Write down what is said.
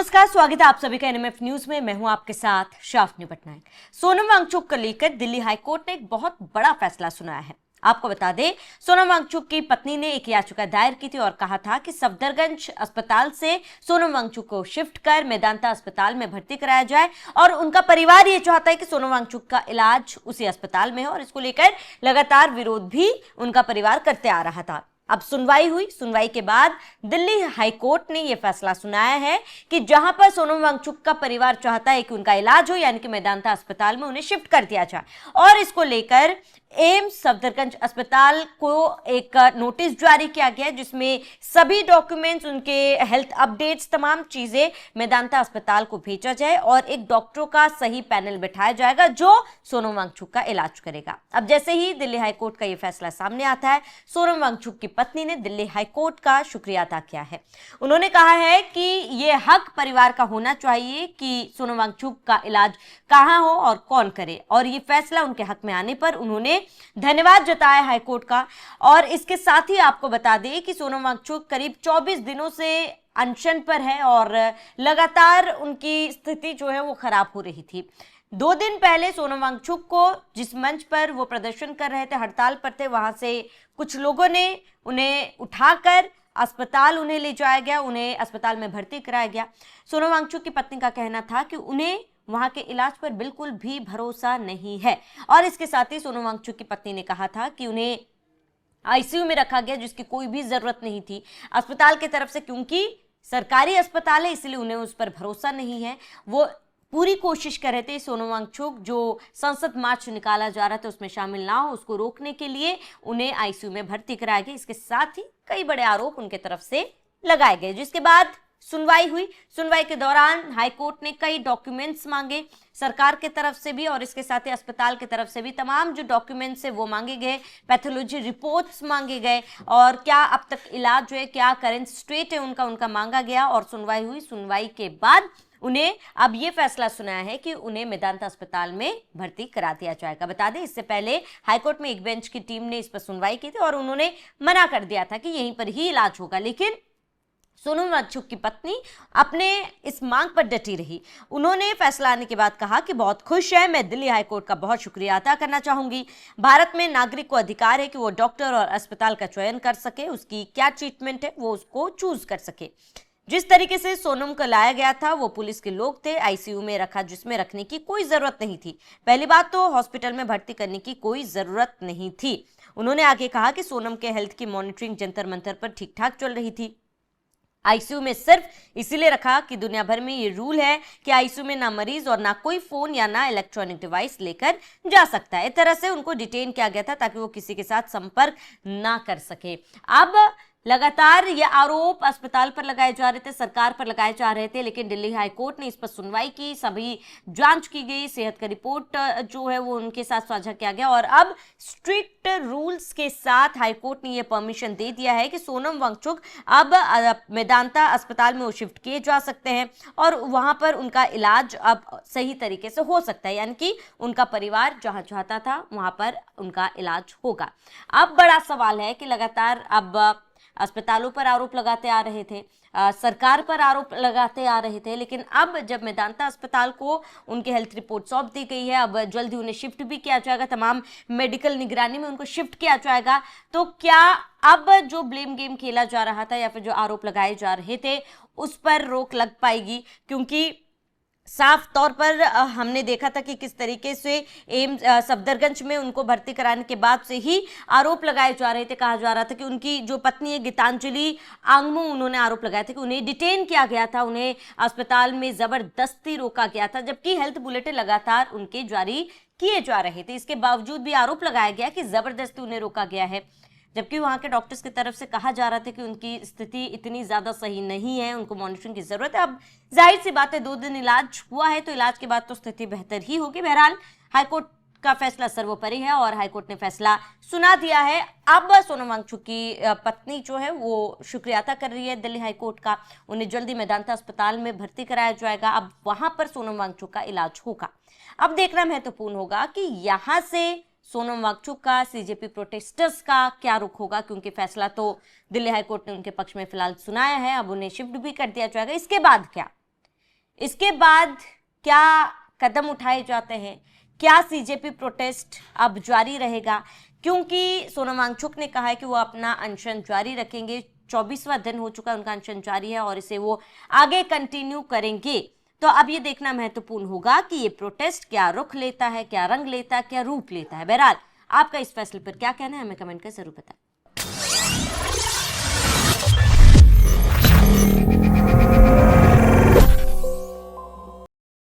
नमस्कार, स्वागत है आप सभी का एनएमएफ न्यूज में। मैं हूं आपके साथ शाफनी पटनायक। सोनम वांगचुक को लेकर दिल्ली हाईकोर्ट ने एक बहुत बड़ा फैसला सुनाया है। आपको बता दें, सोनम वांगचुक की पत्नी ने एक याचिका दायर की थी और कहा था कि सफदरगंज अस्पताल से सोनम वांगचुक को शिफ्ट कर मेदांता अस्पताल में भर्ती कराया जाए और उनका परिवार ये चाहता है कि सोनम वांगचुक का इलाज उसी अस्पताल में हो और इसको लेकर लगातार विरोध भी उनका परिवार करते आ रहा था। अब सुनवाई हुई। सुनवाई के बाद दिल्ली हाईकोर्ट ने यह फैसला सुनाया है कि जहां पर सोनम वांगचुक का परिवार चाहता है कि उनका इलाज हो, यानी कि मेदांता अस्पताल में उन्हें शिफ्ट कर दिया जाए, और इसको लेकर एम्स सफदरगंज अस्पताल को एक नोटिस जारी किया गया जिसमें सभी डॉक्यूमेंट्स, उनके हेल्थ अपडेट्स, तमाम चीजें मेदांता अस्पताल को भेजा जाए और एक डॉक्टरों का सही पैनल बिठाया जाएगा जो सोनम वांगचुक का इलाज करेगा। अब जैसे ही दिल्ली हाईकोर्ट का यह फैसला सामने आता है, सोनम वांगचुक की पत्नी ने दिल्ली हाईकोर्ट का शुक्रिया अदा किया है। उन्होंने कहा है कि यह हक परिवार का होना चाहिए कि सोनम वांगचुक का इलाज कहां हो और कौन करे, और ये फैसला उनके हक में आने पर उन्होंने धन्यवाद जताया हाईकोर्ट का। और इसके साथ ही आपको बता दें कि सोनम वांगचुक करीब 24 दिनों से अनशन पर है और लगातार उनकी स्थिति जो है वो खराब हो रही थी। 2 दिन पहले सोनम वांगचुक को जिस मंच पर वो प्रदर्शन कर रहे थे, हड़ताल पर थे, वहां से कुछ लोगों ने उन्हें उठाकर अस्पताल उन्हें ले जाया गया, उन्हें अस्पताल में भर्ती कराया गया। सोनम वांगचुक की पत्नी का कहना था कि उन्हें वहां के इलाज पर बिल्कुल भी भरोसा नहीं है, और इसके साथ ही सोनम वांगचुक की पत्नी ने कहा था कि उन्हें आईसीयू में रखा गया जिसकी कोई भी जरूरत नहीं थी अस्पताल की तरफ से, क्योंकि सरकारी अस्पताल है इसलिए उन्हें उस पर भरोसा नहीं है। वो पूरी कोशिश कर रहे थे सोनम वांगचुक जो संसद मार्च निकाला जा रहा था उसमें शामिल ना हो, उसको रोकने के लिए उन्हें आईसीयू में भर्ती कराया गया। इसके साथ ही कई बड़े आरोप उनके तरफ से लगाए गए, जिसके बाद सुनवाई हुई। सुनवाई के दौरान हाईकोर्ट ने कई डॉक्यूमेंट्स मांगे सरकार के तरफ से भी और इसके साथ ही अस्पताल की तरफ से भी। तमाम जो डॉक्यूमेंट्स है वो मांगे गए, पैथोलॉजी रिपोर्ट्स मांगे गए और क्या अब तक इलाज जो है, क्या करेंट स्टेट है उनका मांगा गया और सुनवाई हुई। सुनवाई के बाद उन्हें अब ये फैसला सुनाया है कि उन्हें मेदांता अस्पताल में भर्ती करा दिया जाएगा। बता दें, इससे पहले हाईकोर्ट में एक बेंच की टीम ने इस पर सुनवाई की थी और उन्होंने मना कर दिया था कि यहीं पर ही इलाज होगा, लेकिन सोनम वांगचुक की पत्नी अपने इस मांग पर डटी रही। उन्होंने फैसला आने के बाद कहा कि बहुत खुश है, मैं दिल्ली हाईकोर्ट का बहुत शुक्रिया अदा करना चाहूंगी। भारत में नागरिक को अधिकार है कि वो डॉक्टर और अस्पताल का चयन कर सके, उसकी क्या ट्रीटमेंट है वो उसको चूज कर सके। जिस तरीके से सोनम को लाया गया था वो पुलिस के लोग थे, आईसीयू में रखा जिसमें रखने की कोई जरूरत नहीं थी। पहली बात तो हॉस्पिटल में भर्ती करने की कोई जरूरत नहीं थी। उन्होंने आगे कहा कि सोनम के हेल्थ की मॉनिटरिंग जंतर मंतर पर ठीक ठाक चल रही थी। आईसीयू में सिर्फ इसीलिए रखा कि दुनिया भर में ये रूल है कि आईसीयू में ना मरीज और ना कोई फोन या ना इलेक्ट्रॉनिक डिवाइस लेकर जा सकता है। इस तरह से उनको डिटेन किया गया था ताकि वो किसी के साथ संपर्क ना कर सके। अब लगातार ये आरोप अस्पताल पर लगाए जा रहे थे, सरकार पर लगाए जा रहे थे, लेकिन दिल्ली हाईकोर्ट ने इस पर सुनवाई की, सभी जांच की गई, सेहत का रिपोर्ट जो है वो उनके साथ साझा किया गया और अब स्ट्रिक्ट रूल्स के साथ हाईकोर्ट ने ये परमिशन दे दिया है कि सोनम वांगचुक अब मेदांता अस्पताल में वो शिफ्ट किए जा सकते हैं और वहां पर उनका इलाज अब सही तरीके से हो सकता है, यानी कि उनका परिवार जहां चाहता था वहां पर उनका इलाज होगा। अब बड़ा सवाल है कि लगातार अब अस्पतालों पर आरोप लगाते आ रहे थे, सरकार पर आरोप लगाते आ रहे थे, लेकिन अब जब मेदांता अस्पताल को उनकी हेल्थ रिपोर्ट सौंप दी गई है, अब जल्दी उन्हें शिफ्ट भी किया जाएगा, तमाम मेडिकल निगरानी में उनको शिफ्ट किया जाएगा, तो क्या अब जो ब्लेम गेम खेला जा रहा था या फिर जो आरोप लगाए जा रहे थे उस पर रोक लग पाएगी? क्योंकि साफ तौर पर हमने देखा था कि किस तरीके से एम्स सफदरगंज में उनको भर्ती कराने के बाद से ही आरोप लगाए जा रहे थे। कहा जा रहा था कि उनकी जो पत्नी है गीतांजलि आंगमू, उन्होंने आरोप लगाया था कि उन्हें डिटेन किया गया था, उन्हें अस्पताल में जबरदस्ती रोका गया था, जबकि हेल्थ बुलेटिन लगातार उनके जारी किए जा रहे थे। इसके बावजूद भी आरोप लगाया गया कि जबरदस्ती उन्हें रोका गया है, जबकि वहां के डॉक्टर्स की तरफ से कहा जा रहा था कि उनकी स्थिति इतनी ज्यादा सही नहीं है, उनको मॉनिटरिंग की जरूरत है। अब जाहिर सी बात है 2 दिन इलाज हुआ है तो इलाज के बाद तो स्थिति बेहतर ही होगी। बहरहाल हाईकोर्ट का फैसला सर्वोपरि है और हाईकोर्ट ने फैसला सुना दिया है। अब सोनम वांगचुक की पत्नी जो है वो शुक्रिया अदा कर रही है दिल्ली हाईकोर्ट का, उन्हें जल्दी मेदांता अस्पताल में भर्ती कराया जाएगा, अब वहां पर सोनम वांगचुक का इलाज होगा। अब देखना महत्वपूर्ण होगा कि यहां से सोनम वांगचुक का, सीजेपी प्रोटेस्टर्स का क्या रुख होगा, क्योंकि फैसला तो दिल्ली हाईकोर्ट ने उनके पक्ष में फिलहाल सुनाया है, अब उन्हें शिफ्ट भी कर दिया जाएगा। इसके बाद क्या? इसके बाद क्या कदम उठाए जाते हैं, क्या सीजेपी प्रोटेस्ट अब जारी रहेगा, क्योंकि सोनम वांगचुक ने कहा है कि वो अपना अनशन जारी रखेंगे। 24वां दिन हो चुका है उनका अनशन जारी है और इसे वो आगे कंटिन्यू करेंगे। तो अब ये देखना महत्वपूर्ण होगा कि ये प्रोटेस्ट क्या रुख लेता है, क्या रंग लेता है, क्या रूप लेता है। बहरहाल आपका इस फैसले पर क्या कहना है, हमें कमेंट कर जरूर बताएं।